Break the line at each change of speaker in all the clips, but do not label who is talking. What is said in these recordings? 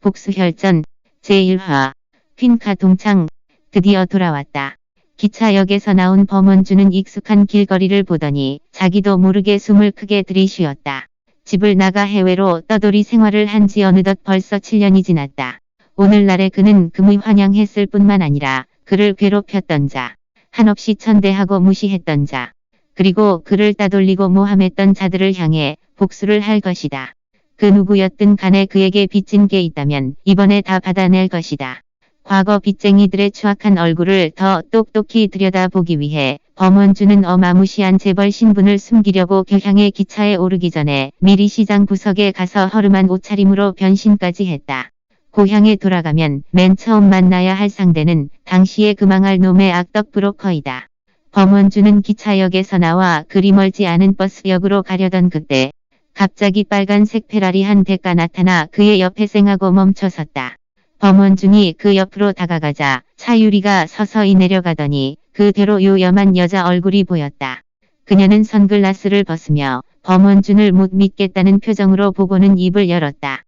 복수혈전 제1화 퀸카 동창 드디어 돌아왔다. 기차역에서 나온 범원주는 익숙한 길거리를 보더니 자기도 모르게 숨을 크게 들이쉬었다. 집을 나가 해외로 떠돌이 생활을 한 지 어느덧 벌써 7년이 지났다. 오늘날에 그는 금이 환영했을 뿐만 아니라 그를 괴롭혔던 자, 한없이 천대하고 무시했던 자, 그리고 그를 따돌리고 모함했던 자들을 향해 복수를 할 것이다. 그 누구였든 간에 그에게 빚진 게 있다면 이번에 다 받아낼 것이다. 과거 빚쟁이들의 추악한 얼굴을 더 똑똑히 들여다보기 위해 범원주는 어마무시한 재벌 신분을 숨기려고 교향의 기차에 오르기 전에 미리 시장 구석에 가서 허름한 옷차림으로 변신까지 했다. 고향에 돌아가면 맨 처음 만나야 할 상대는 당시에 그 망할 놈의 악덕 브로커이다. 범원주는 기차역에서 나와 그리 멀지 않은 버스역으로 가려던 그때 갑자기 빨간색 페라리 한 대가 나타나 그의 옆에 쌩하고 멈춰섰다. 범원준이 그 옆으로 다가가자 차 유리가 서서히 내려가더니 그대로 요염한 여자 얼굴이 보였다. 그녀는 선글라스를 벗으며 범원준을 못 믿겠다는 표정으로 보고는 입을 열었다.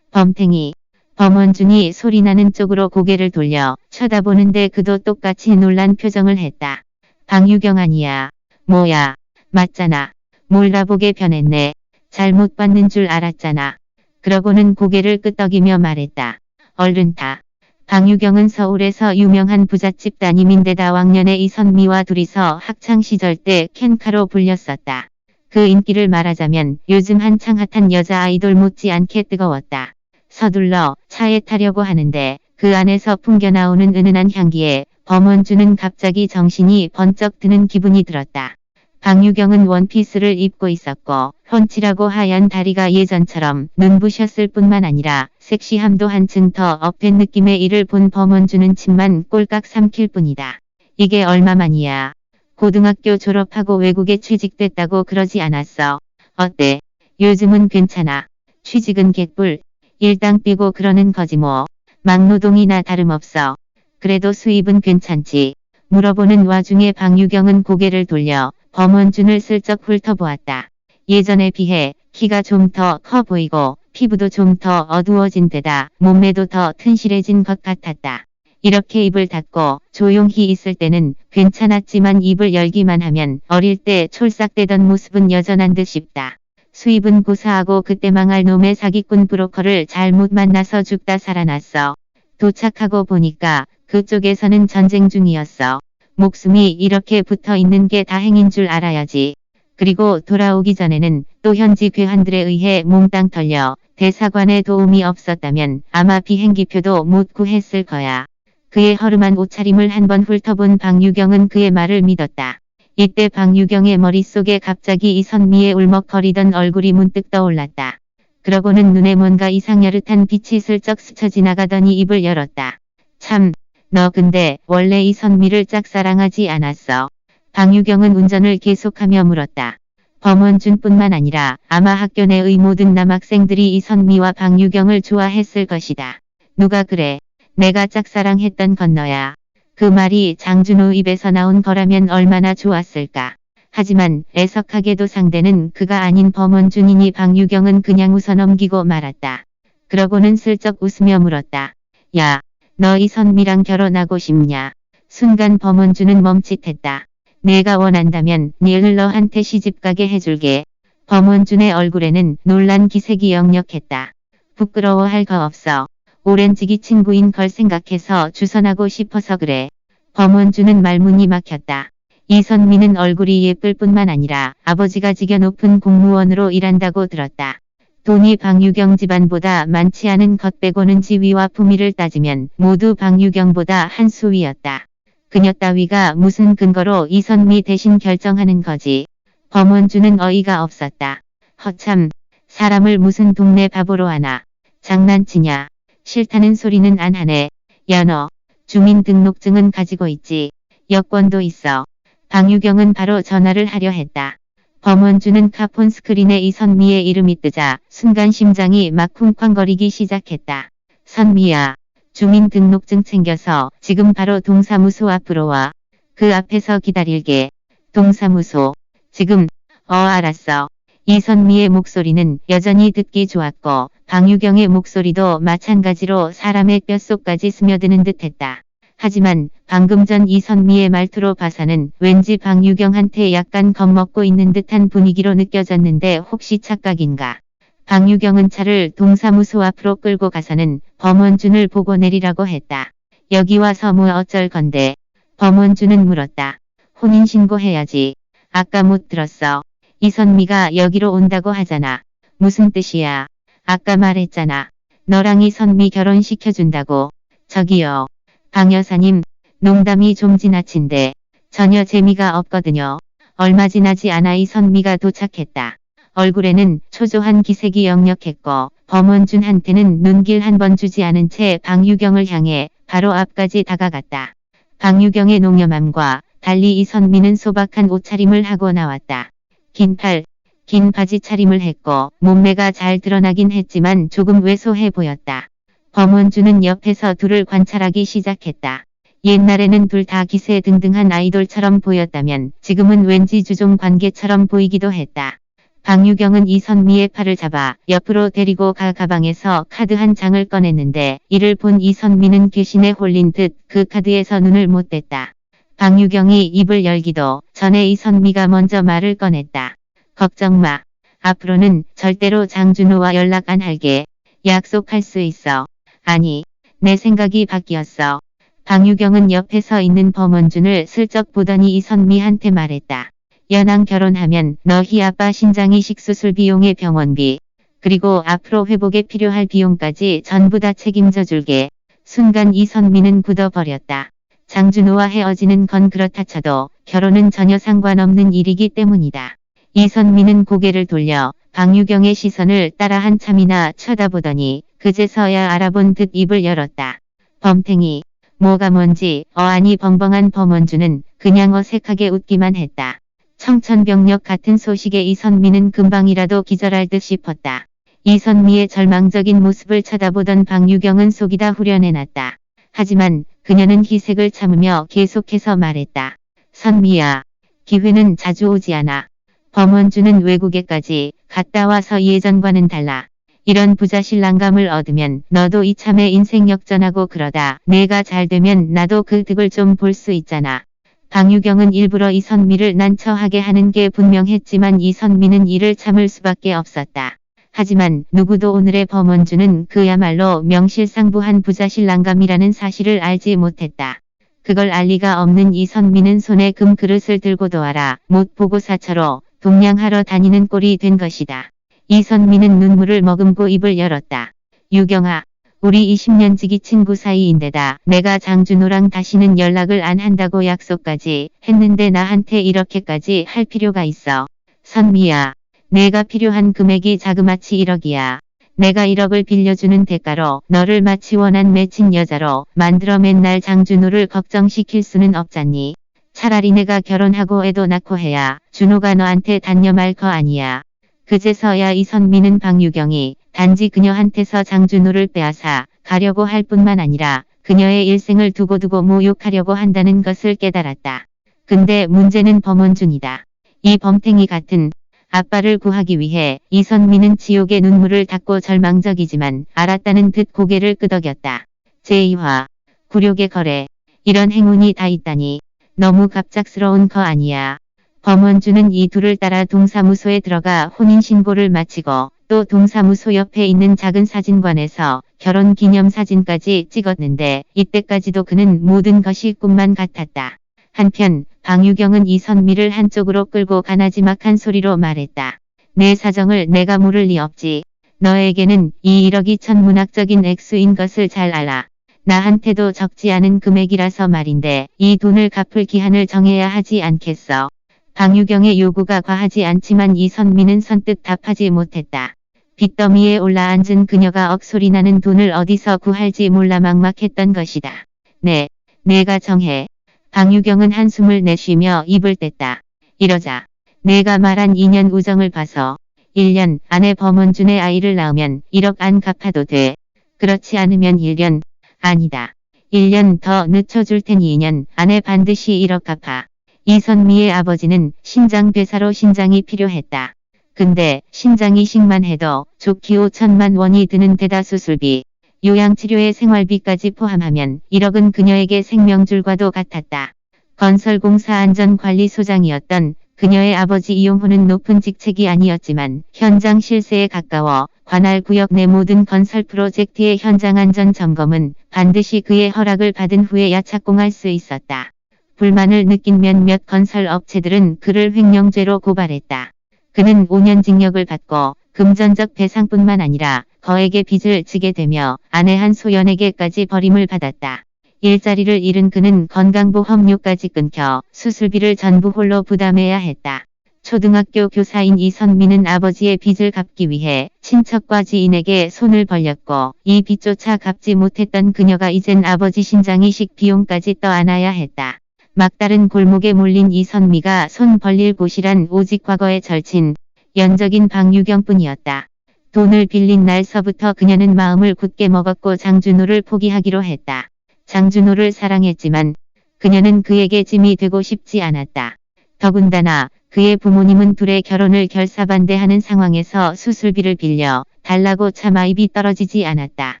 범탱이. 범원준이 소리나는 쪽으로 고개를 돌려 쳐다보는데 그도 똑같이 놀란 표정을 했다. 방유경 아니야. 뭐야. 맞잖아. 몰라보게 변했네. 잘못 봤는 줄 알았잖아. 그러고는 고개를 끄덕이며 말했다. 얼른 타. 방유경은 서울에서 유명한 부잣집 따님인데다 왕년에 이선미와 둘이서 학창시절 때 캔카로 불렸었다. 그 인기를 말하자면 요즘 한창 핫한 여자 아이돌 못지않게 뜨거웠다. 서둘러 차에 타려고 하는데 그 안에서 풍겨나오는 은은한 향기에 범원주는 갑자기 정신이 번쩍 드는 기분이 들었다. 방유경은 원피스를 입고 있었고 훤칠하고 하얀 다리가 예전처럼 눈부셨을 뿐만 아니라 섹시함도 한층 더 업된 느낌의 이를 본 범원주는 침만 꼴깍 삼킬 뿐이다. 이게 얼마만이야. 고등학교 졸업하고 외국에 취직됐다고 그러지 않았어. 어때? 요즘은 괜찮아. 취직은 개뿔. 일당 삐고 그러는 거지 뭐. 막노동이나 다름없어. 그래도 수입은 괜찮지. 물어보는 와중에 방유경은 고개를 돌려 범원준을 슬쩍 훑어보았다. 예전에 비해 키가 좀 더 커 보이고 피부도 좀 더 어두워진 데다 몸매도 더 튼실해진 것 같았다. 이렇게 입을 닫고 조용히 있을 때는 괜찮았지만 입을 열기만 하면 어릴 때 촐싹대던 모습은 여전한 듯 싶다. 수입은 고사하고 그때 망할 놈의 사기꾼 브로커를 잘못 만나서 죽다 살아났어. 도착하고 보니까 그쪽에서는 전쟁 중이었어. 목숨이 이렇게 붙어 있는 게 다행인 줄 알아야지. 그리고 돌아오기 전에는 또 현지 괴한들에 의해 몽땅 털려 대사관에 도움이 없었다면 아마 비행기표도 못 구했을 거야. 그의 허름한 옷차림을 한번 훑어본 방유경은 그의 말을 믿었다. 이때 방유경의 머릿속에 갑자기 이선미의 울먹거리던 얼굴이 문득 떠올랐다. 그러고는 눈에 뭔가 이상여릇한 빛이 슬쩍 스쳐 지나가더니 입을 열었다. 참, 너 근데 원래 이선미를 짝사랑하지 않았어? 방유경은 운전을 계속하며 물었다. 범원준뿐만 아니라 아마 학교 내의 모든 남학생들이 이선미와 방유경을 좋아했을 것이다. 누가 그래? 내가 짝사랑했던 건 너야. 그 말이 장준호 입에서 나온 거라면 얼마나 좋았을까. 하지만 애석하게도 상대는 그가 아닌 범원준이니 방유경은 그냥 웃어넘기고 말았다. 그러고는 슬쩍 웃으며 물었다. 야, 너 이선미랑 결혼하고 싶냐? 순간 범원준은 멈칫했다. 내가 원한다면 니을 너한테 시집가게 해줄게. 범원준의 얼굴에는 놀란 기색이 역력했다. 부끄러워할 거 없어. 오렌지기 친구인 걸 생각해서 주선하고 싶어서 그래. 범원준은 말문이 막혔다. 이선미는 얼굴이 예쁠 뿐만 아니라 아버지가 직여 높은 공무원으로 일한다고 들었다. 돈이 방유경 집안보다 많지 않은 것 빼고는 지위와 품위를 따지면 모두 방유경보다 한 수 위였다. 그녀 따위가 무슨 근거로 이선미 대신 결정하는 거지. 범원주는 어이가 없었다. 허참, 사람을 무슨 동네 바보로 하나. 장난치냐. 싫다는 소리는 안 하네. 야 너, 주민등록증은 가지고 있지. 여권도 있어. 방유경은 바로 전화를 하려 했다. 범원주는 카폰 스크린에 이선미의 이름이 뜨자 순간 심장이 막 쿵쾅거리기 시작했다. 선미야, 주민등록증 챙겨서 지금 바로 동사무소 앞으로 와. 그 앞에서 기다릴게. 동사무소. 지금. 알았어. 이선미의 목소리는 여전히 듣기 좋았고 방유경의 목소리도 마찬가지로 사람의 뼛속까지 스며드는 듯했다. 하지만 방금 전 이선미의 말투로 봐서는 왠지 방유경한테 약간 겁먹고 있는 듯한 분위기로 느껴졌는데 혹시 착각인가? 방유경은 차를 동사무소 앞으로 끌고 가서는 범원준을 보고 내리라고 했다. 여기 와서 뭐 어쩔 건데? 범원준은 물었다. 혼인신고해야지. 아까 못 들었어. 이선미가 여기로 온다고 하잖아. 무슨 뜻이야? 아까 말했잖아. 너랑 이선미 결혼시켜준다고. 저기요. 방 여사님, 농담이 좀 지나친데 전혀 재미가 없거든요. 얼마 지나지 않아 이선미가 도착했다. 얼굴에는 초조한 기색이 역력했고 범원준한테는 눈길 한 번 주지 않은 채 방유경을 향해 바로 앞까지 다가갔다. 방유경의 농염함과 달리 이선미는 소박한 옷차림을 하고 나왔다. 긴 팔, 긴 바지 차림을 했고 몸매가 잘 드러나긴 했지만 조금 왜소해 보였다. 범원준은 옆에서 둘을 관찰하기 시작했다. 옛날에는 둘 다 기세등등한 아이돌처럼 보였다면 지금은 왠지 주종 관계처럼 보이기도 했다. 방유경은 이선미의 팔을 잡아 옆으로 데리고 가 가방에서 카드 한 장을 꺼냈는데 이를 본 이선미는 귀신에 홀린 듯 그 카드에서 눈을 못 뗐다. 방유경이 입을 열기도 전에 이선미가 먼저 말을 꺼냈다. 걱정 마. 앞으로는 절대로 장준호와 연락 안 할게. 약속할 수 있어. 아니, 내 생각이 바뀌었어. 방유경은 옆에 서 있는 범원준을 슬쩍 보더니 이선미한테 말했다. 연랑 결혼하면 너희 아빠 신장 이식 수술 비용의 병원비, 그리고 앞으로 회복에 필요할 비용까지 전부 다 책임져 줄게. 순간 이선미는 굳어버렸다. 장준호와 헤어지는 건 그렇다 쳐도 결혼은 전혀 상관없는 일이기 때문이다. 이선미는 고개를 돌려 방유경의 시선을 따라 한참이나 쳐다보더니 그제서야 알아본 듯 입을 열었다. 범탱이. 뭐가 뭔지 어안이 벙벙한 범원준은 그냥 어색하게 웃기만 했다. 청천벽력 같은 소식에 이선미는 금방이라도 기절할 듯 싶었다. 이선미의 절망적인 모습을 쳐다보던 방유경은 속이 다 후련해났다. 하지만 그녀는 희색을 참으며 계속해서 말했다. 선미야. 기회는 자주 오지 않아. 범원준은 외국에까지 갔다 와서 예전과는 달라. 이런 부자 신랑감을 얻으면 너도 이참에 인생 역전하고 그러다 내가 잘 되면 나도 그 득을 좀 볼 수 있잖아. 방유경은 일부러 이선미를 난처하게 하는 게 분명했지만 이선미는 이를 참을 수밖에 없었다. 하지만 누구도 오늘의 범원준은 그야말로 명실상부한 부자 신랑감이라는 사실을 알지 못했다. 그걸 알 리가 없는 이선미는 손에 금그릇을 들고도 알아 못 보고 사처로 동냥하러 다니는 꼴이 된 것이다. 이선미는 눈물을 머금고 입을 열었다. 유경아, 우리 20년 지기 친구 사이인데다 내가 장준호랑 다시는 연락을 안 한다고 약속까지 했는데 나한테 이렇게까지 할 필요가 있어. 선미야, 내가 필요한 금액이 자그마치 1억이야. 내가 1억을 빌려주는 대가로 너를 마치 원한 맺힌 여자로 만들어 맨날 장준호를 걱정시킬 수는 없잖니. 차라리 내가 결혼하고 애도 낳고 해야 준호가 너한테 단념할 거 아니야. 그제서야 이선미는 방유경이 단지 그녀한테서 장준호를 빼앗아 가려고 할 뿐만 아니라 그녀의 일생을 두고두고 모욕하려고 한다는 것을 깨달았다. 근데 문제는 범원준이다. 이 범탱이 같은 아빠를 구하기 위해 이선미는 지옥의 눈물을 닦고 절망적이지만 알았다는 듯 고개를 끄덕였다. 제2화 굴욕의 거래. 이런 행운이 다 있다니 너무 갑작스러운 거 아니야. 범원준은 이 둘을 따라 동사무소에 들어가 혼인신고를 마치고 또 동사무소 옆에 있는 작은 사진관에서 결혼기념사진까지 찍었는데 이때까지도 그는 모든 것이 꿈만 같았다. 한편 방유경은 이선미를 한쪽으로 끌고 가나지막한 소리로 말했다. 내 사정을 내가 모를 리 없지. 너에게는 이 1억이 천문학적인 액수인 것을 잘 알아. 나한테도 적지 않은 금액이라서 말인데 이 돈을 갚을 기한을 정해야 하지 않겠어. 방유경의 요구가 과하지 않지만 이선미는 선뜻 답하지 못했다. 빚더미에 올라앉은 그녀가 억소리나는 돈을 어디서 구할지 몰라 막막했던 것이다. 네, 내가 정해. 방유경은 한숨을 내쉬며 입을 뗐다. 이러자 내가 말한 2년 우정을 봐서 1년 안에 범원준의 아이를 낳으면 1억 안 갚아도 돼. 그렇지 않으면 1년, 아니다. 1년 더 늦춰줄 테니 2년 안에 반드시 1억 갚아. 이선미의 아버지는 신장배사로 신장이 필요했다. 근데 신장 이식만 해도 좋기 5천만 원이 드는 데다 수술비, 요양치료의 생활비까지 포함하면 1억은 그녀에게 생명줄과도 같았다. 건설공사 안전관리소장이었던 그녀의 아버지 이용호는 높은 직책이 아니었지만 현장 실세에 가까워 관할 구역 내 모든 건설 프로젝트의 현장 안전 점검은 반드시 그의 허락을 받은 후에야 착공할 수 있었다. 불만을 느낀 몇몇 건설 업체들은 그를 횡령죄로 고발했다. 그는 5년 징역을 받고 금전적 배상뿐만 아니라 거액의 빚을 지게 되며 아내 한소연에게까지 버림을 받았다. 일자리를 잃은 그는 건강보험료까지 끊겨 수술비를 전부 홀로 부담해야 했다. 초등학교 교사인 이선미는 아버지의 빚을 갚기 위해 친척과 지인에게 손을 벌렸고 이 빚조차 갚지 못했던 그녀가 이젠 아버지 신장 이식 비용까지 떠안아야 했다. 막다른 골목에 몰린 이선미가 손 벌릴 곳이란 오직 과거의 절친, 연적인 방유경뿐이었다. 돈을 빌린 날서부터 그녀는 마음을 굳게 먹었고 장준호를 포기하기로 했다. 장준호를 사랑했지만 그녀는 그에게 짐이 되고 싶지 않았다. 더군다나 그의 부모님은 둘의 결혼을 결사반대하는 상황에서 수술비를 빌려 달라고 차마 입이 떨어지지 않았다.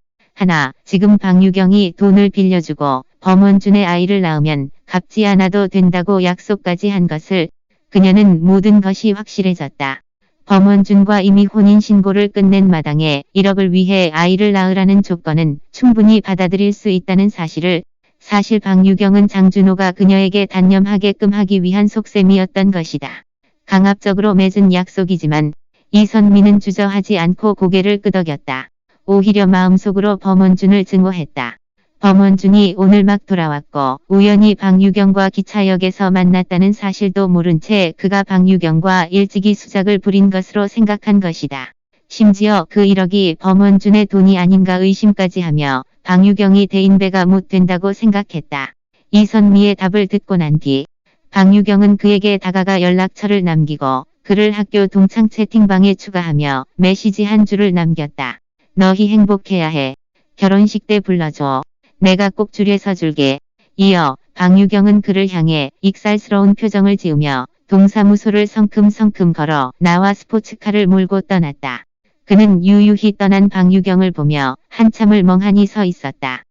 하나, 지금 방유경이 돈을 빌려주고 범원준의 아이를 낳으면 갚지 않아도 된다고 약속까지 한 것을 그녀는 모든 것이 확실해졌다. 범원준과 이미 혼인신고를 끝낸 마당에 1억을 위해 아이를 낳으라는 조건은 충분히 받아들일 수 있다는 사실을 사실 방유경은 장준호가 그녀에게 단념하게끔 하기 위한 속셈이었던 것이다. 강압적으로 맺은 약속이지만 이선미는 주저하지 않고 고개를 끄덕였다. 오히려 마음속으로 범원준을 증오했다. 범원준이 오늘 막 돌아왔고 우연히 방유경과 기차역에서 만났다는 사실도 모른 채 그가 방유경과 일찍이 수작을 부린 것으로 생각한 것이다. 심지어 그 1억이 범원준의 돈이 아닌가 의심까지 하며 방유경이 대인배가 못 된다고 생각했다. 이선미의 답을 듣고 난 뒤 방유경은 그에게 다가가 연락처를 남기고 그를 학교 동창 채팅방에 추가하며 메시지 한 줄을 남겼다. 너희 행복해야 해. 결혼식 때 불러줘. 내가 꼭 줄에 서줄게. 이어 방유경은 그를 향해 익살스러운 표정을 지으며 동사무소를 성큼성큼 걸어 나와 스포츠카를 몰고 떠났다. 그는 유유히 떠난 방유경을 보며 한참을 멍하니 서 있었다.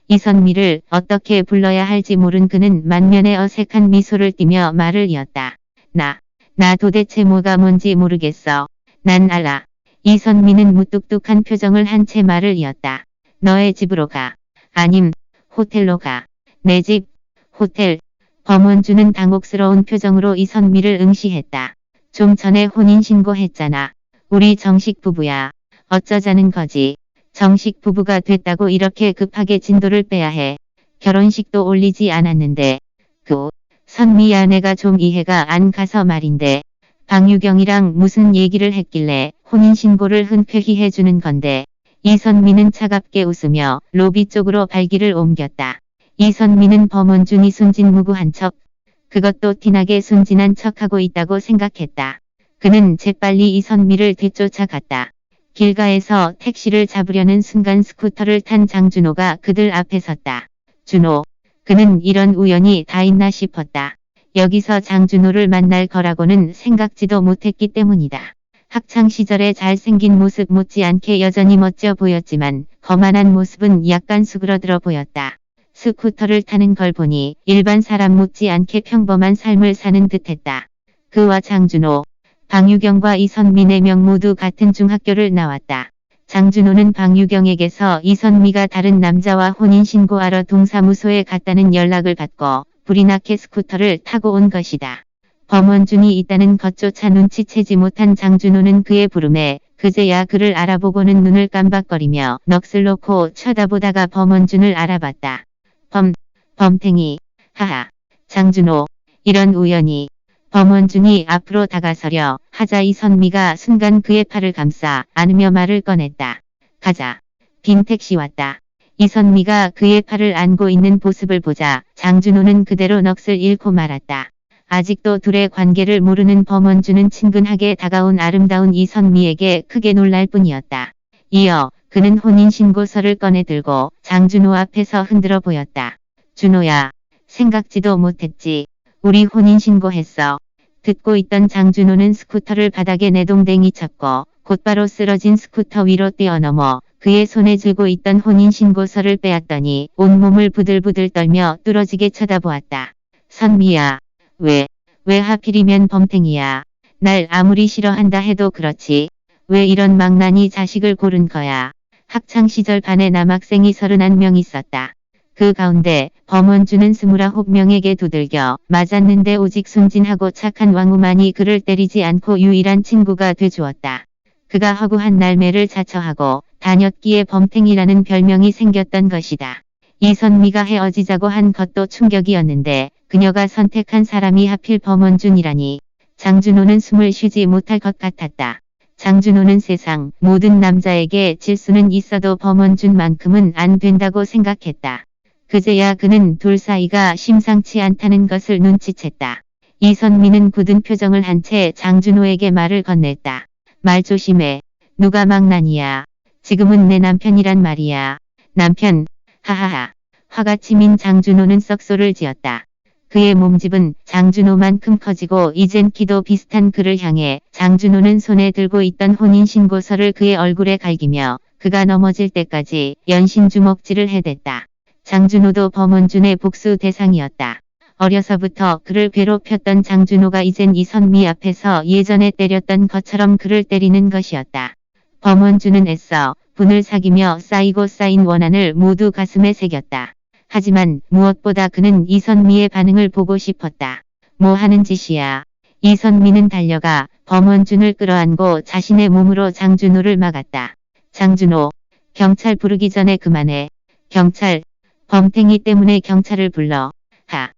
이선미를 어떻게 불러야 할지 모른 그는 만면에 어색한 미소를 띠며 말을 이었다. 나 도대체 뭐가 뭔지 모르겠어. 난 알아. 이선미는 무뚝뚝한 표정을 한 채 말을 이었다. 너의 집으로 가. 아님, 호텔로 가. 내 집, 호텔. 범원주는 당혹스러운 표정으로 이선미를 응시했다. 좀 전에 혼인신고했잖아. 우리 정식 부부야. 어쩌자는 거지. 정식 부부가 됐다고 이렇게 급하게 진도를 빼야 해. 결혼식도 올리지 않았는데. 선미 아내가 좀 이해가 안 가서 말인데. 방유경이랑 무슨 얘기를 했길래 혼인신고를 흔쾌히 해주는 건데. 이선미는 차갑게 웃으며 로비 쪽으로 발길을 옮겼다. 이선미는 범원준이 순진무구한 척, 그것도 티나게 순진한 척하고 있다고 생각했다. 그는 재빨리 이선미를 뒤쫓아갔다. 길가에서 택시를 잡으려는 순간 스쿠터를 탄 장준호가 그들 앞에 섰다. 준호. 그는 이런 우연이 다 있나 싶었다. 여기서 장준호를 만날 거라고는 생각지도 못했기 때문이다. 학창시절에 잘생긴 모습 못지않게 여전히 멋져 보였지만 거만한 모습은 약간 수그러들어 보였다. 스쿠터를 타는 걸 보니 일반 사람 못지않게 평범한 삶을 사는 듯했다. 그와 장준호, 방유경과 이선미 4명 모두 같은 중학교를 나왔다. 장준호는 방유경에게서 이선미가 다른 남자와 혼인신고하러 동사무소에 갔다는 연락을 받고 불이 나게 스쿠터를 타고 온 것이다. 범원준이 있다는 것조차 눈치채지 못한 장준호는 그의 부름에 그제야 그를 알아보고는 눈을 깜박거리며 넋을 놓고 쳐다보다가 범원준을 알아봤다. 범탱이. 하하. 장준호. 이런 우연이. 범원준이 앞으로 다가서려 하자 이선미가 순간 그의 팔을 감싸 안으며 말을 꺼냈다. 가자. 빈 택시 왔다. 이선미가 그의 팔을 안고 있는 모습을 보자 장준호는 그대로 넋을 잃고 말았다. 아직도 둘의 관계를 모르는 범원준은 친근하게 다가온 아름다운 이선미에게 크게 놀랄 뿐이었다. 이어 그는 혼인신고서를 꺼내 들고 장준호 앞에서 흔들어 보였다. 준호야. 생각지도 못했지. 우리 혼인신고했어. 듣고 있던 장준호는 스쿠터를 바닥에 내동댕이 쳤고 곧바로 쓰러진 스쿠터 위로 뛰어넘어 그의 손에 쥐고 있던 혼인신고서를 빼앗더니 온몸을 부들부들 떨며 뚫어지게 쳐다보았다. 선미야, 왜 하필이면 범탱이야. 날 아무리 싫어한다 해도 그렇지. 왜 이런 망나니 자식을 고른 거야. 학창시절 반에 남학생이 31명 있었다. 그 가운데 범원주는 29명에게 두들겨 맞았는데 오직 순진하고 착한 왕우만이 그를 때리지 않고 유일한 친구가 돼주었다. 그가 허구한 날매를 자처하고 다녔기에 범탱이라는 별명이 생겼던 것이다. 이선미가 헤어지자고 한 것도 충격이었는데 그녀가 선택한 사람이 하필 범원준이라니. 장준호는 숨을 쉬지 못할 것 같았다. 장준호는 세상 모든 남자에게 질수는 있어도 범원준만큼은 안 된다고 생각했다. 그제야 그는 둘 사이가 심상치 않다는 것을 눈치챘다. 이선미는 굳은 표정을 한 채 장준호에게 말을 건넸다. 말 조심해. 누가 망나니야. 지금은 내 남편이란 말이야. 남편. 하하하. 화가 치민 장준호는 썩소를 지었다. 그의 몸집은 장준호만큼 커지고 이젠 키도 비슷한 그를 향해 장준호는 손에 들고 있던 혼인신고서를 그의 얼굴에 갈기며 그가 넘어질 때까지 연신주먹질을 해댔다. 장준호도 범원준의 복수 대상이었다. 어려서부터 그를 괴롭혔던 장준호가 이젠 이선미 앞에서 예전에 때렸던 것처럼 그를 때리는 것이었다. 범원준은 애써 분을 사귀며 쌓이고 쌓인 원한을 모두 가슴에 새겼다. 하지만 무엇보다 그는 이선미의 반응을 보고 싶었다. 뭐 하는 짓이야. 이선미는 달려가 범원준을 끌어안고 자신의 몸으로 장준호를 막았다. 장준호, 경찰 부르기 전에 그만해. 경찰, 범탱이 때문에 경찰을 불러. 하.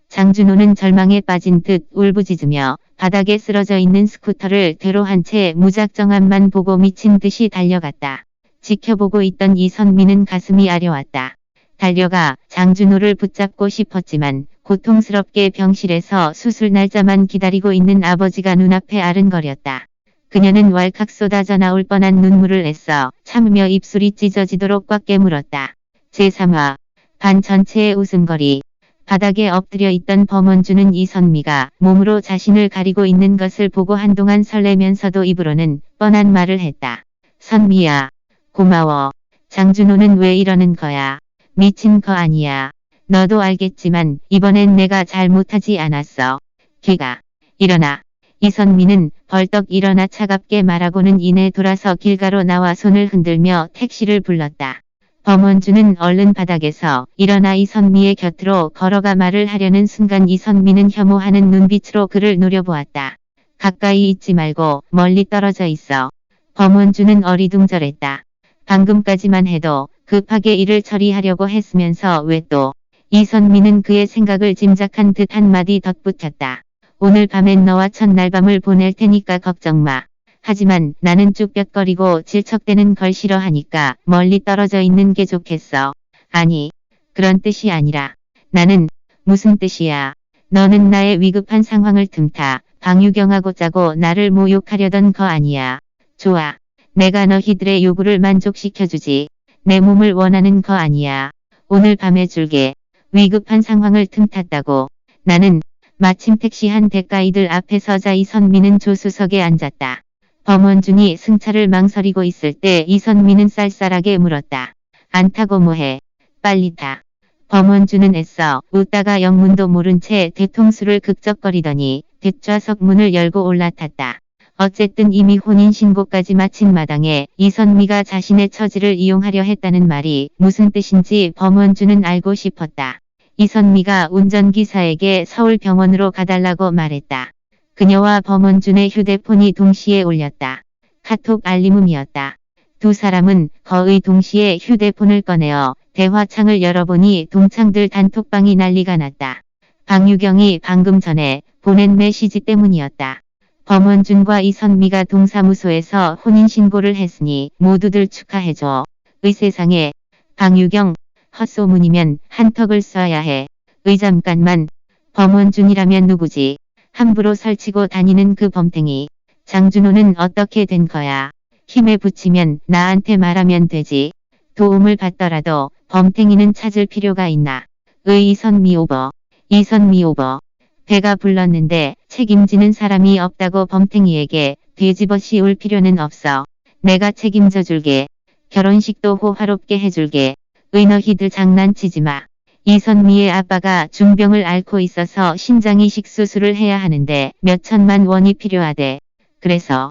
장준호는 절망에 빠진 듯 울부짖으며 바닥에 쓰러져 있는 스쿠터를 대로 한 채 무작정함만 보고 미친 듯이 달려갔다. 지켜보고 있던 이선미는 가슴이 아려왔다. 달려가 장준호를 붙잡고 싶었지만 고통스럽게 병실에서 수술 날짜만 기다리고 있는 아버지가 눈앞에 아른거렸다. 그녀는 왈칵 쏟아져 나올 뻔한 눈물을 애써 참으며 입술이 찢어지도록 꽉 깨물었다. 제3화 반 전체의 웃음거리. 바닥에 엎드려 있던 범원주는 이선미가 몸으로 자신을 가리고 있는 것을 보고 한동안 설레면서도 입으로는 뻔한 말을 했다. 선미야, 고마워. 장준호는 왜 이러는 거야. 미친 거 아니야. 너도 알겠지만 이번엔 내가 잘못하지 않았어. 걔가 일어나. 이선미는 벌떡 일어나 차갑게 말하고는 이내 돌아서 길가로 나와 손을 흔들며 택시를 불렀다. 범원주는 얼른 바닥에서 일어나 이선미의 곁으로 걸어가 말을 하려는 순간 이선미는 혐오하는 눈빛으로 그를 노려보았다. 가까이 있지 말고 멀리 떨어져 있어. 범원주는 어리둥절했다. 방금까지만 해도 급하게 일을 처리하려고 했으면서 왜 또. 이선미는 그의 생각을 짐작한 듯 한마디 덧붙였다. 오늘 밤엔 너와 첫날 밤을 보낼 테니까 걱정 마. 하지만 나는 쭈뼛거리고 질척대는 걸 싫어하니까 멀리 떨어져 있는 게 좋겠어. 아니, 그런 뜻이 아니라. 나는, 무슨 뜻이야. 너는 나의 위급한 상황을 틈타 방유경하고자고 나를 모욕하려던 거 아니야. 좋아. 내가 너희들의 요구를 만족시켜주지. 내 몸을 원하는 거 아니야. 오늘 밤에 줄게. 위급한 상황을 틈탔다고. 나는 마침 택시 한 대가이들 앞에 서자 이선미는 조수석에 앉았다. 범원준이 승차를 망설이고 있을 때 이선미는 쌀쌀하게 물었다. 안 타고 뭐해. 빨리 타. 범원준은 애써 웃다가 영문도 모른 채 뒤통수를 극적거리더니 뒷좌석 문을 열고 올라탔다. 어쨌든 이미 혼인신고까지 마친 마당에 이선미가 자신의 처지를 이용하려 했다는 말이 무슨 뜻인지 범원준은 알고 싶었다. 이선미가 운전기사에게 서울병원으로 가달라고 말했다. 그녀와 범원준의 휴대폰이 동시에 울렸다. 카톡 알림음이었다. 두 사람은 거의 동시에 휴대폰을 꺼내어 대화창을 열어보니 동창들 단톡방이 난리가 났다. 방유경이 방금 전에 보낸 메시지 때문이었다. 범원준과 이선미가 동사무소에서 혼인신고를 했으니 모두들 축하해줘. 의 세상에. 방유경, 헛소문이면 한턱을 쏴야 해. 의 잠깐만. 범원준이라면 누구지? 함부로 설치고 다니는 그 범탱이. 장준호는 어떻게 된 거야? 힘에 부치면 나한테 말하면 되지. 도움을 받더라도 범탱이는 찾을 필요가 있나? 의 이선미 오버. 이선미 오버. 배가 불렀는데 책임지는 사람이 없다고 범탱이에게 뒤집어 씌울 필요는 없어. 내가 책임져 줄게. 결혼식도 호화롭게 해줄게. 너희들 장난치지 마. 이선미의 아빠가 중병을 앓고 있어서 신장이식 수술을 해야 하는데 몇 천만 원이 필요하대. 그래서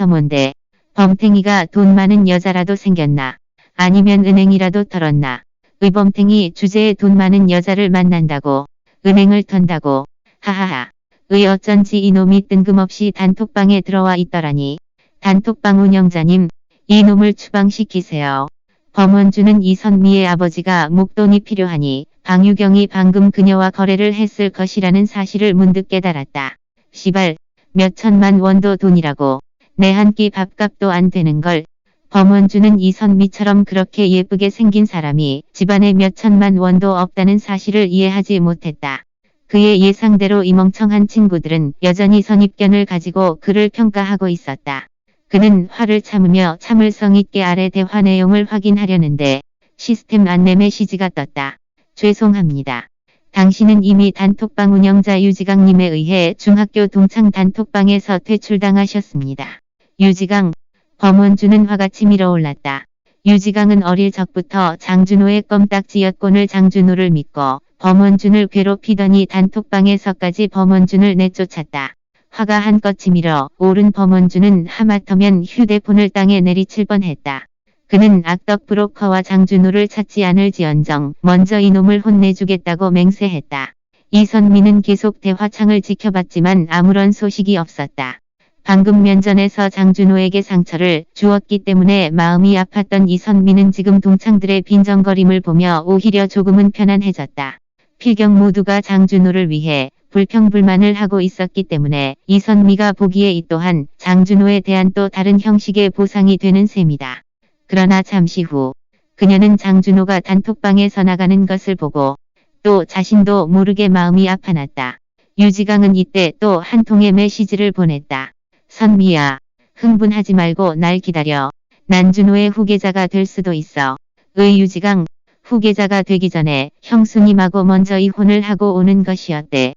뭔데? 범탱이가 돈 많은 여자라도 생겼나? 아니면 은행이라도 털었나? 범탱이 주제에 돈 많은 여자를 만난다고 은행을 턴다고. 하하하. 어쩐지 이놈이 뜬금없이 단톡방에 들어와 있더라니. 단톡방 운영자님, 이놈을 추방시키세요. 범원주는 이선미의 아버지가 목돈이 필요하니 방유경이 방금 그녀와 거래를 했을 것이라는 사실을 문득 깨달았다. 시발, 몇 천만 원도 돈이라고. 내 한 끼 밥값도 안 되는걸. 범원주는 이선미처럼 그렇게 예쁘게 생긴 사람이 집안에 몇 천만 원도 없다는 사실을 이해하지 못했다. 그의 예상대로 이 멍청한 친구들은 여전히 선입견을 가지고 그를 평가하고 있었다. 그는 화를 참으며 참을성 있게 아래 대화 내용을 확인하려는데 시스템 안내 메시지가 떴다. 죄송합니다. 당신은 이미 단톡방 운영자 유지강님에 의해 중학교 동창 단톡방에서 퇴출당하셨습니다. 유지강. 범원주는 화가 치밀어 올랐다. 유지강은 어릴 적부터 장준호의 껌딱지였곤을 장준호를 믿고 범원준을 괴롭히더니 단톡방에서까지 범원준을 내쫓았다. 화가 한껏 치밀어 오른 범원준은 하마터면 휴대폰을 땅에 내리칠 뻔했다. 그는 악덕 브로커와 장준호를 찾지 않을지언정 먼저 이놈을 혼내주겠다고 맹세했다. 이선미는 계속 대화창을 지켜봤지만 아무런 소식이 없었다. 방금 면전에서 장준호에게 상처를 주었기 때문에 마음이 아팠던 이선미는 지금 동창들의 빈정거림을 보며 오히려 조금은 편안해졌다. 필경 모두가 장준호를 위해 불평불만을 하고 있었기 때문에 이선미가 보기에 이 또한 장준호에 대한 또 다른 형식의 보상이 되는 셈이다. 그러나 잠시 후 그녀는 장준호가 단톡방에서 나가는 것을 보고 또 자신도 모르게 마음이 아파났다. 유지강은 이때 또 한 통의 메시지를 보냈다. 선미야, 흥분하지 말고 날 기다려. 난 준호의 후계자가 될 수도 있어. 유지강, 후계자가 되기 전에 형수님하고 먼저 이혼을 하고 오는 것이었대.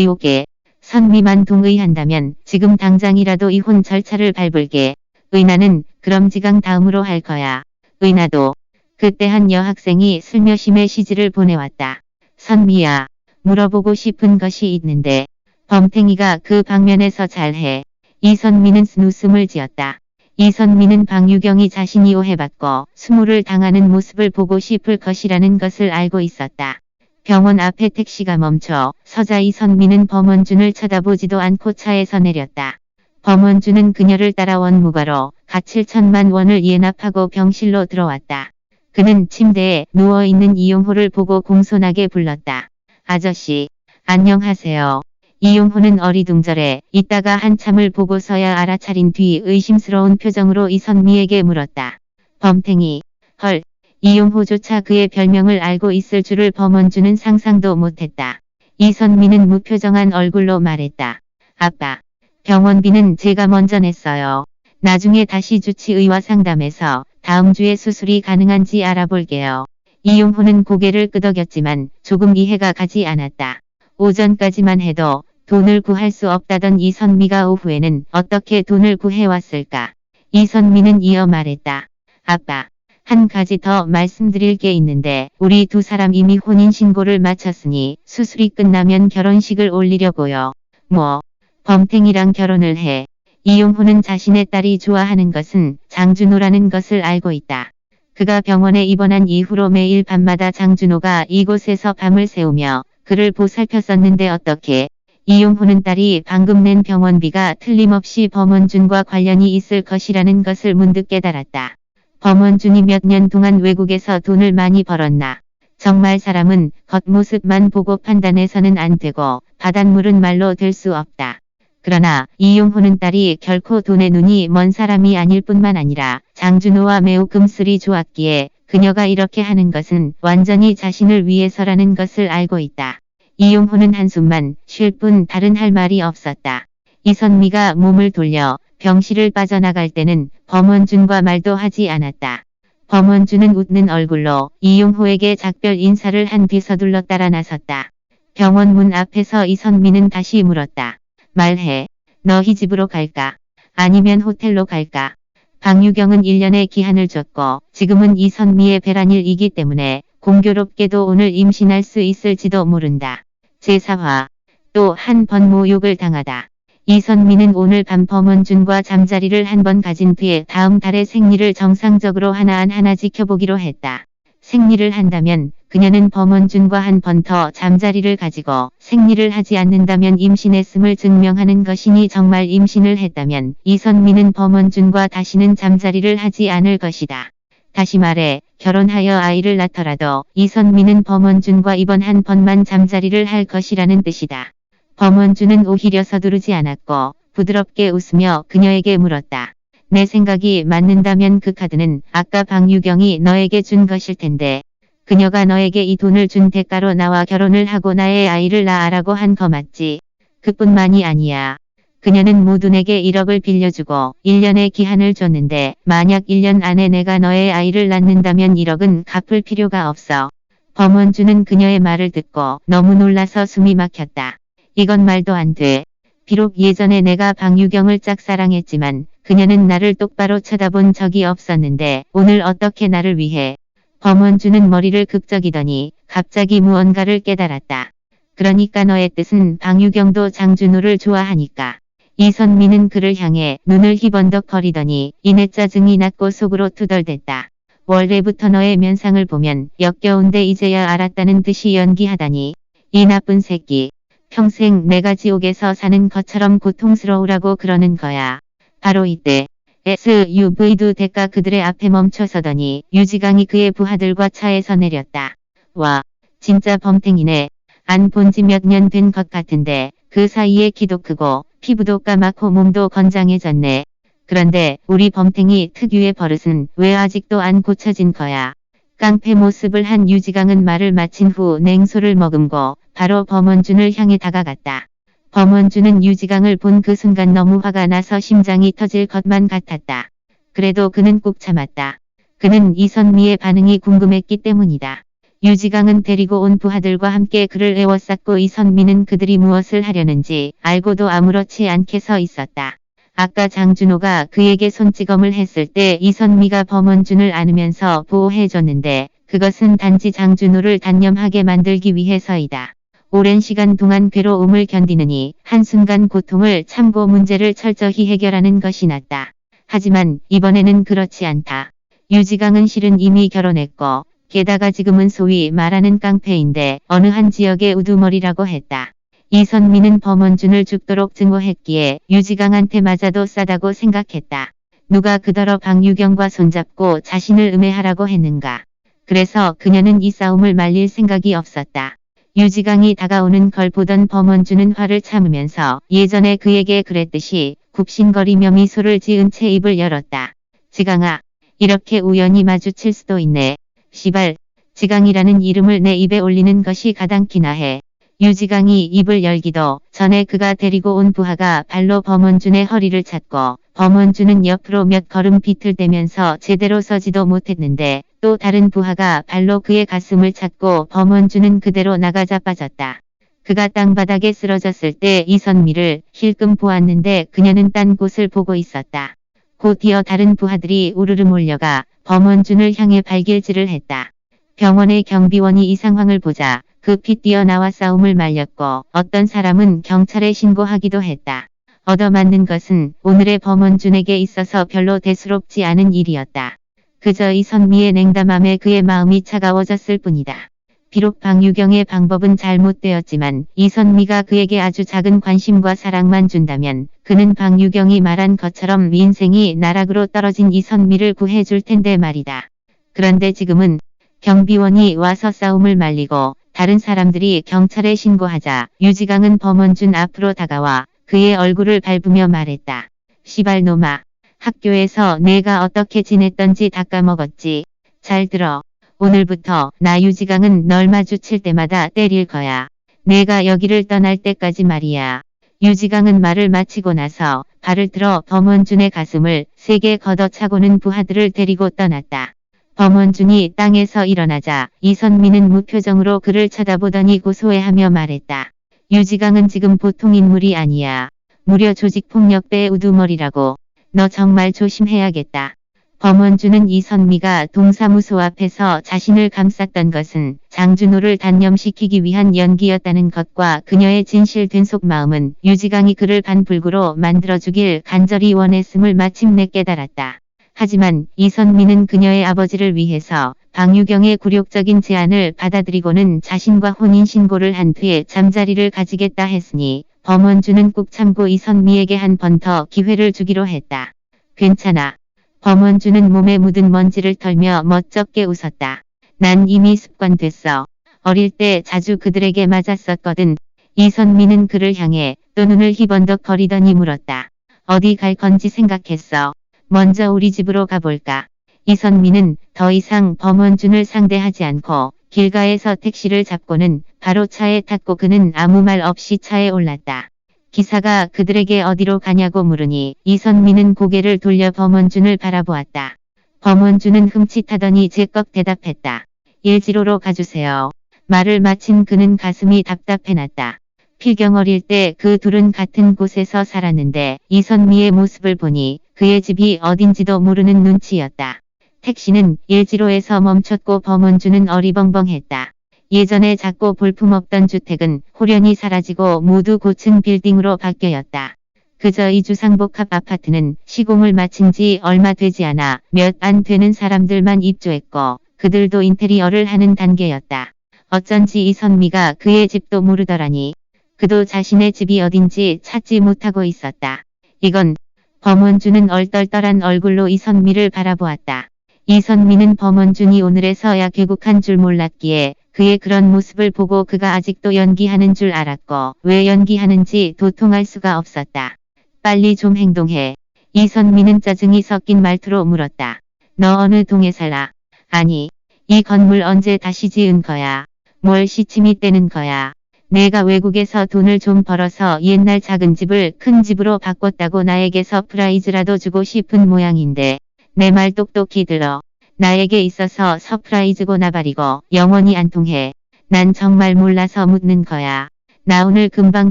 오게. 선미만 동의한다면 지금 당장이라도 이혼 절차를 밟을게. 나는 그럼 지강 다음으로 할 거야. 나도. 그때 한 여학생이 슬며시 메시지를 보내왔다. 선미야, 물어보고 싶은 것이 있는데 범탱이가 그 방면에서 잘해. 이선미는 웃음을 지었다. 이선미는 방유경이 자신이 오해받고 수모를 당하는 모습을 보고 싶을 것이라는 것을 알고 있었다. 병원 앞에 택시가 멈춰 서자 이선미는 범원준을 쳐다보지도 않고 차에서 내렸다. 범원준은 그녀를 따라 원무과로 각 7천만 원을 예납하고 병실로 들어왔다. 그는 침대에 누워있는 이용호를 보고 공손하게 불렀다. 아저씨, 안녕하세요. 이용호는 어리둥절해 있다가 한참을 보고서야 알아차린 뒤 의심스러운 표정으로 이선미에게 물었다. 범탱이. 헐. 이용호조차 그의 별명을 알고 있을 줄을 범원주는 상상도 못했다. 이선미는 무표정한 얼굴로 말했다. 아빠. 병원비는 제가 먼저 냈어요. 나중에 다시 주치의와 상담해서 다음 주에 수술이 가능한지 알아볼게요. 이용호는 고개를 끄덕였지만 조금 이해가 가지 않았다. 오전까지만 해도 돈을 구할 수 없다던 이선미가 오후에는 어떻게 돈을 구해왔을까? 이선미는 이어 말했다. 아빠, 한 가지 더 말씀드릴 게 있는데 우리 두 사람 이미 혼인신고를 마쳤으니 수술이 끝나면 결혼식을 올리려고요. 뭐? 범탱이랑 결혼을 해. 이용호는 자신의 딸이 좋아하는 것은 장준호라는 것을 알고 있다. 그가 병원에 입원한 이후로 매일 밤마다 장준호가 이곳에서 밤을 새우며 그를 보살폈었는데 어떻게 이용호는 딸이 방금 낸 병원비가 틀림없이 범원준과 관련이 있을 것이라는 것을 문득 깨달았다. 범원준이 몇 년 동안 외국에서 돈을 많이 벌었나. 정말 사람은 겉모습만 보고 판단해서는 안 되고 바닷물은 말로 될 수 없다. 그러나 이용호는 딸이 결코 돈에 눈이 먼 사람이 아닐 뿐만 아니라 장준호와 매우 금슬이 좋았기에 그녀가 이렇게 하는 것은 완전히 자신을 위해서라는 것을 알고 있다. 이용호는 한숨만 쉴 뿐 다른 할 말이 없었다. 이선미가 몸을 돌려 병실을 빠져나갈 때는 범원준과 말도 하지 않았다. 범원준은 웃는 얼굴로 이용호에게 작별 인사를 한 뒤 서둘러 따라 나섰다. 병원 문 앞에서 이선미는 다시 물었다. 말해. 너희 집으로 갈까? 아니면 호텔로 갈까? 방유경은 1년의 기한을 줬고 지금은 이선미의 배란일이기 때문에 공교롭게도 오늘 임신할 수 있을지도 모른다. 제4화. 또 한 번 모욕을 당하다. 이선미는 오늘 밤 범원준과 잠자리를 한 번 가진 뒤에 다음 달에 생리를 정상적으로 하나 지켜보기로 했다. 생리를 한다면 그녀는 범원준과 한 번 더 잠자리를 가지고 생리를 하지 않는다면 임신했음을 증명하는 것이니 정말 임신을 했다면 이선미는 범원준과 다시는 잠자리를 하지 않을 것이다. 다시 말해 결혼하여 아이를 낳더라도 이선미는 범원준과 이번 한 번만 잠자리를 할 것이라는 뜻이다. 범원준은 오히려 서두르지 않았고 부드럽게 웃으며 그녀에게 물었다. 내 생각이 맞는다면 그 카드는 아까 방유경이 너에게 준 것일 텐데 그녀가 너에게 이 돈을 준 대가로 나와 결혼을 하고 나의 아이를 낳아라고 한 거 맞지? 그뿐만이 아니야. 그녀는 모두 내게 1억을 빌려주고 1년의 기한을 줬는데 만약 1년 안에 내가 너의 아이를 낳는다면 1억은 갚을 필요가 없어. 범원준은 그녀의 말을 듣고 너무 놀라서 숨이 막혔다. 이건 말도 안 돼. 비록 예전에 내가 방유경을 짝사랑했지만 그녀는 나를 똑바로 쳐다본 적이 없었는데 오늘 어떻게 나를 위해. 범원준은 머리를 극적이더니 갑자기 무언가를 깨달았다. 그러니까 너의 뜻은 방유경도 장준호를 좋아하니까. 이선미는 그를 향해 눈을 희번덕거리더니 이내 짜증이 났고 속으로 투덜댔다. 원래부터 너의 면상을 보면 역겨운데 이제야 알았다는 듯이 연기하다니. 이 나쁜 새끼. 평생 내가 지옥에서 사는 것처럼 고통스러우라고 그러는 거야. 바로 이때 SUV도 대가 그들의 앞에 멈춰서더니 유지강이 그의 부하들과 차에서 내렸다. 와, 진짜 범탱이네. 안 본 지 몇 년 된 것 같은데 그 사이에 키도 크고 피부도 까맣고 몸도 건장해졌네. 그런데 우리 범탱이 특유의 버릇은 왜 아직도 안 고쳐진 거야? 깡패 모습을 한 유지강은 말을 마친 후 냉소를 머금고 바로 범원준을 향해 다가갔다. 범원준은 유지강을 본 그 순간 너무 화가 나서 심장이 터질 것만 같았다. 그래도 그는 꾹 참았다. 그는 이선미의 반응이 궁금했기 때문이다. 유지강은 데리고 온 부하들과 함께 그를 에워쌌고 이선미는 그들이 무엇을 하려는지 알고도 아무렇지 않게 서 있었다. 아까 장준호가 그에게 손찌검을 했을 때 이선미가 범원준을 안으면서 보호해줬는데 그것은 단지 장준호를 단념하게 만들기 위해서이다. 오랜 시간 동안 괴로움을 견디느니 한순간 고통을 참고 문제를 철저히 해결하는 것이 낫다. 하지만 이번에는 그렇지 않다. 유지강은 실은 이미 결혼했고 게다가 지금은 소위 말하는 깡패인데 어느 한 지역의 우두머리라고 했다. 이선미는 범원준을 죽도록 증오했기에 유지강한테 맞아도 싸다고 생각했다. 누가 그더러 방유경과 손잡고 자신을 음해하라고 했는가. 그래서 그녀는 이 싸움을 말릴 생각이 없었다. 유지강이 다가오는 걸 보던 범원준은 화를 참으면서 예전에 그에게 그랬듯이 굽신거리며 미소를 지은 채 입을 열었다. 지강아, 이렇게 우연히 마주칠 수도 있네. 시발, 지강이라는 이름을 내 입에 올리는 것이 가당키나 해. 유지강이 입을 열기도 전에 그가 데리고 온 부하가 발로 범원준의 허리를 찼고 범원준은 옆으로 몇 걸음 비틀대면서 제대로 서지도 못했는데 또 다른 부하가 발로 그의 가슴을 찼고 범원준은 그대로 나가자 빠졌다. 그가 땅바닥에 쓰러졌을 때 이선미를 힐끔 보았는데 그녀는 딴 곳을 보고 있었다. 곧이어 다른 부하들이 우르르 몰려가 범원준을 향해 발길질을 했다. 병원의 경비원이 이 상황을 보자 급히 뛰어나와 싸움을 말렸고 어떤 사람은 경찰에 신고하기도 했다. 얻어맞는 것은 오늘의 범원준에게 있어서 별로 대수롭지 않은 일이었다. 그저 이선미의 냉담함에 그의 마음이 차가워졌을 뿐이다. 비록 방유경의 방법은 잘못되었지만 이선미가 그에게 아주 작은 관심과 사랑만 준다면 그는 방유경이 말한 것처럼 인생이 나락으로 떨어진 이선미를 구해줄 텐데 말이다. 그런데 지금은 경비원이 와서 싸움을 말리고 다른 사람들이 경찰에 신고하자 유지강은 범원준 앞으로 다가와 그의 얼굴을 밟으며 말했다. 시발놈아. 학교에서 내가 어떻게 지냈던지 다 까먹었지. 잘 들어. 오늘부터 나 유지강은 널 마주칠 때마다 때릴 거야. 내가 여기를 떠날 때까지 말이야. 유지강은 말을 마치고 나서 발을 들어 범원준의 가슴을 세게 걷어차고는 부하들을 데리고 떠났다. 범원준이 땅에서 일어나자 이선미는 무표정으로 그를 쳐다보더니 고소해하며 말했다. 유지강은 지금 보통 인물이 아니야. 무려 조직폭력배의 우두머리라고. 너 정말 조심해야겠다. 범원준은 이선미가 동사무소 앞에서 자신을 감쌌던 것은 장준호를 단념시키기 위한 연기였다는 것과 그녀의 진실된 속마음은 유지강이 그를 반불구로 만들어주길 간절히 원했음을 마침내 깨달았다. 하지만 이선미는 그녀의 아버지를 위해서 방유경의 굴욕적인 제안을 받아들이고는 자신과 혼인신고를 한 뒤에 잠자리를 가지겠다 했으니 범원준은 꾹 참고 이선미에게 한 번 더 기회를 주기로 했다. 괜찮아. 범원준은 몸에 묻은 먼지를 털며 멋쩍게 웃었다. 난 이미 습관됐어. 어릴 때 자주 그들에게 맞았었거든. 이선미는 그를 향해 또 눈을 희번덕거리더니 물었다. 어디 갈 건지 생각했어. 먼저 우리 집으로 가볼까? 이선미는 더 이상 범원준을 상대하지 않고 길가에서 택시를 잡고는 바로 차에 탔고 그는 아무 말 없이 차에 올랐다. 기사가 그들에게 어디로 가냐고 물으니 이선미는 고개를 돌려 범원준을 바라보았다. 범원준은 흠칫하더니 제꺽 대답했다. 일지로로 가주세요. 말을 마친 그는 가슴이 답답해났다. 필경 어릴 때 그 둘은 같은 곳에서 살았는데 이선미의 모습을 보니 그의 집이 어딘지도 모르는 눈치였다. 택시는 일지로에서 멈췄고 범원준은 어리벙벙했다. 예전에 작고 볼품없던 주택은 호련히 사라지고 모두 고층 빌딩으로 바뀌었다. 그저 이 주상복합 아파트는 시공을 마친 지 얼마 되지 않아 몇 안 되는 사람들만 입주했고 그들도 인테리어를 하는 단계였다. 어쩐지 이선미가 그의 집도 모르더라니. 그도 자신의 집이 어딘지 찾지 못하고 있었다. 이건 범원준은 얼떨떨한 얼굴로 이선미를 바라보았다. 이선미는 범원준이 오늘에서야 귀국한 줄 몰랐기에 그의 그런 모습을 보고 그가 아직도 연기하는 줄 알았고 왜 연기하는지 도통할 수가 없었다. 빨리 좀 행동해. 이선미는 짜증이 섞인 말투로 물었다. 너 어느 동에 살아? 아니, 이 건물 언제 다시 지은 거야? 뭘 시침이 떼는 거야? 내가 외국에서 돈을 좀 벌어서 옛날 작은 집을 큰 집으로 바꿨다고 나에게 서프라이즈라도 주고 싶은 모양인데 내 말 똑똑히 들어. 나에게 있어서 서프라이즈고 나발이고 영원히 안 통해. 난 정말 몰라서 묻는 거야. 나 오늘 금방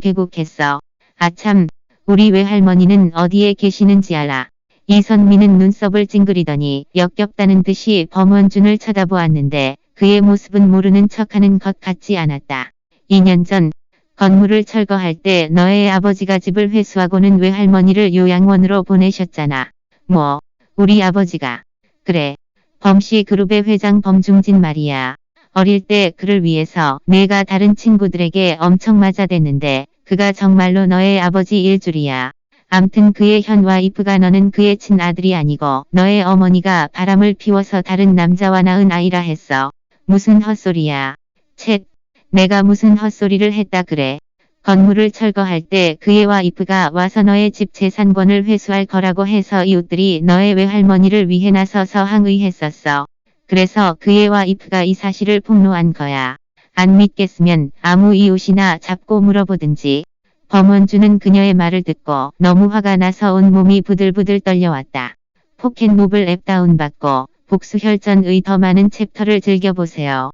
귀국했어. 아참, 우리 외할머니는 어디에 계시는지 알아? 이선미는 눈썹을 찡그리더니 역겹다는 듯이 범원준을 쳐다보았는데 그의 모습은 모르는 척하는 것 같지 않았다. 2년 전 건물을 철거할 때 너의 아버지가 집을 회수하고는 외할머니를 요양원으로 보내셨잖아. 뭐, 우리 아버지가. 그래. 범씨 그룹의 회장 범중진 말이야. 어릴 때 그를 위해서 내가 다른 친구들에게 엄청 맞아댔는데 그가 정말로 너의 아버지일 줄이야. 암튼 그의 현 와이프가 너는 그의 친아들이 아니고 너의 어머니가 바람을 피워서 다른 남자와 낳은 아이라 했어. 무슨 헛소리야. 쳇. 내가 무슨 헛소리를 했다 그래. 건물을 철거할 때 그의 와이프가 와서 너의 집 재산권을 회수할 거라고 해서 이웃들이 너의 외할머니를 위해 나서서 항의했었어. 그래서 그의 와이프가 이 사실을 폭로한 거야. 안 믿겠으면 아무 이웃이나 잡고 물어보든지. 범원준은 그녀의 말을 듣고 너무 화가 나서 온몸이 부들부들 떨려왔다. 포켓 모블 앱 다운받고 복수혈전의 더 많은 챕터를 즐겨보세요.